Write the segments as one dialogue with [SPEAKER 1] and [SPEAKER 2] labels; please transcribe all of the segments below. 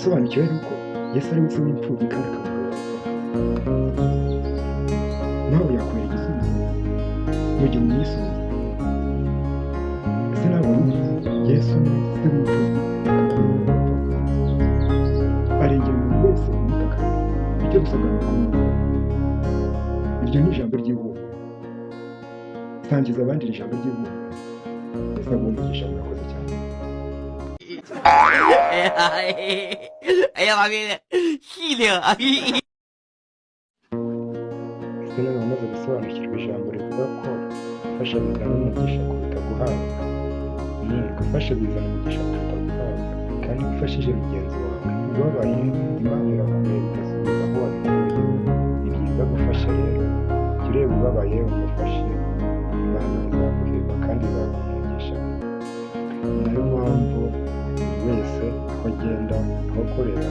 [SPEAKER 1] yasobanukiwe yuko Yesu ari we se w'imfubyi kandi akamugorora. Nawe yakubera igisubizo mu gihe umwisunze. Ese nawe wari ubizi? Yesu ni se w'imfubyi akamugorora. Arengera umuntu wese umutaka, icyo dusabwa ni ukumwumva. Iryo ni ijambo ry'ihumure. Sangiza abandi iri jambo ry'ihumure. Yesu aguhe umugisha, murakoze cyane.
[SPEAKER 2] 哎呀妈逼的，细灵！Ese
[SPEAKER 1] nawe wamaze gusobanukirwa ijambo rivuga ko gufasha bizana umugisha kuruta guhabwa? Gufasha bizana umugisha kuruta guhabwa, kandi iyo ufashije mugenzi wawe ubabaye, Imana irakureba igasubiza aho wabikuye. Ni byiza gufasha rero, jya ureba ubabaye umufashe, Imana izaguhemba kandi izaguha umugisha. Ni nayo mpamvu buri wese aho agenda, aho akorera,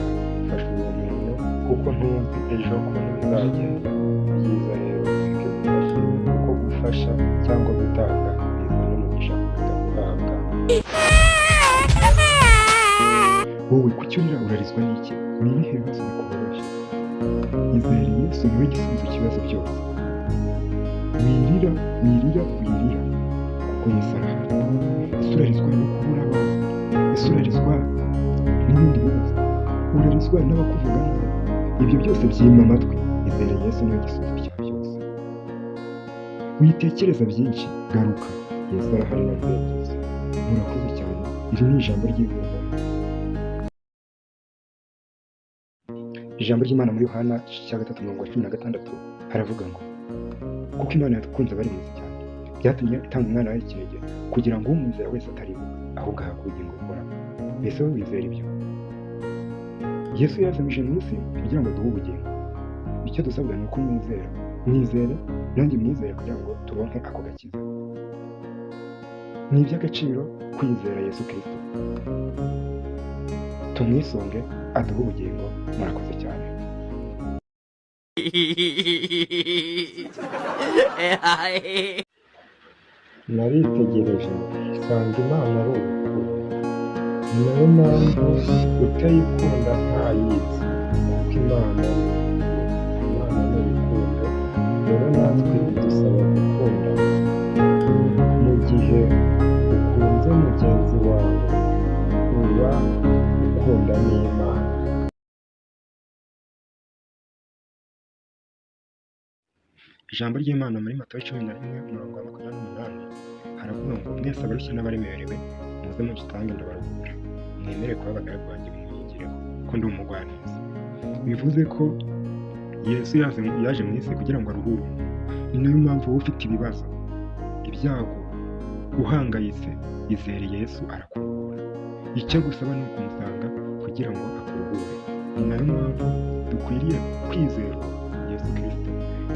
[SPEAKER 1] fasha uwo muntu kuko ntuzi ejo ukuntu bizagenda. Byiza rero ureke gufasha, kuko gufasha cyangwa gutanga bizana umugisha kuruta guhabwa. Wowe kuki urira urarizwa n'iki? Ni ibihe bibazo bikubabaje? Izere Yesu niwe gisubizo cy'ibibazo byose. Wirira kuko Yesu arahari. Ese urarizwa no kubura abantu? Ese urarizwa n'ibindi bibazo? Urarizwa n'abakuvuga nabi? Ibyo byose byima amatwi. Izere Yesu niwe gisubizo cya byose. Witekereza byinshi, garuka. Yesu arahari nabyegeze. Murakoze cyane. Iri ni ijambo ry'ihumure. Ijambo ry'Imana muri Yohana 3:16 haravuga ngo kuko Imana yadukunze abari mu isi cyane, byatumye itanga umwana wayo w'ikinege kugira ngo umwizera wese ataribuka, ahubwo ahabwe ubugingo buhoraho. Mbese wowe wizera ibyo? Yesu yazamije mu isi kugira ngo aduhe ubugingo. Icyo dusabwa ni uko umwizera. Mwizere, nanjye mwizere kugira ngo turonke ako gakiza. Ni iby'agaciro kwizera Yesu Kristo. Tumwisunge aduhe ubugingo. Murakoze cyane. Naritegereje nsanga Imana ari urukundo. Ni nayo mpamvu utayikunda ntayizi, kuko Imana ni urukundo. Rero natwe bidusaba gukunda. Mu gihe ukunze mugenzi wawe uba ukunda n'Imana. Ijambo ry'Imana muri Matayo 11:28 haravuga ngo mwese abarushye n'abaremerewe muze munsange ndabaruhura, mwemere kuba abagaragu banjye munyigireho ko ndi umugwaneza. Bivuze ko Yesu yaje mu isi kugira ngo aruhure. Ni nayo mpamvu wowe ufite ibibazo, ibyago, uhangayitse, izere Yesu arakuruhura. Icyo gusaba ni ukumusanga kugira ngo akuruhure. Ni nayo mpamvu dukwiriye kwizera Yesu Kristo.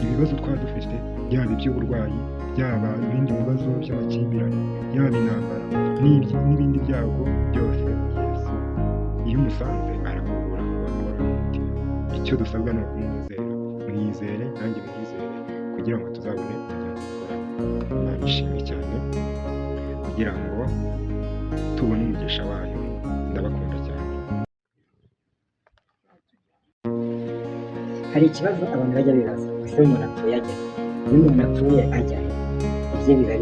[SPEAKER 1] Ibibazo twaba dufite, yaba iby'uburwayi, yaba ibindi bibazo by'amakimbirane, yaba intambara n'ibindi byago byose, Yesu iyo umusanze arakuruhura amahoro n'umutima. Icyo dusabwa ni ukumwizera. Mwizere, nanjye mwizere, kugira ngo tuzabone ubugingo buhoraho. Imana ishimwe cyane kugira ngo tubone umugisha wayo. Ndabakunda cyane.
[SPEAKER 3] Hari ikibazo abantu bajya bibaza, ese umuntu apfuye ajya? Iyo umuntu apfuye ajya ibye biba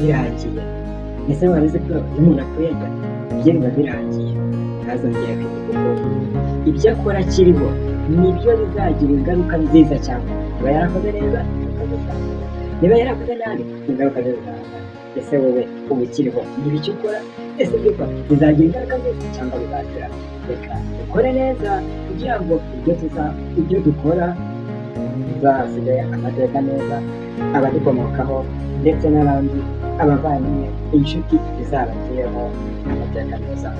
[SPEAKER 3] birangiye. Ese warize ko iyo umuntu apfuye ajya ibye biba birangiye, ntazongera kwiga kuko ibyo akora akiriho nibyo bizagira ingaruka nziza cyane. Niba yarakoze neza, ingaruka zizagaragara. Niba yarakoze nabi, ingaruka zizagaragara. Ese wowe uba ukiriho, niba icyo ukora ese ibyo ukora bizagira ingaruka nziza cyangwa bizagira? Reka dukore neza kugira ngo ibyo dukora bizasigaye amateka neza, abadukomokaho ndetse n'abandi, abavandimwe, inshuti bizabagireho amateka meza.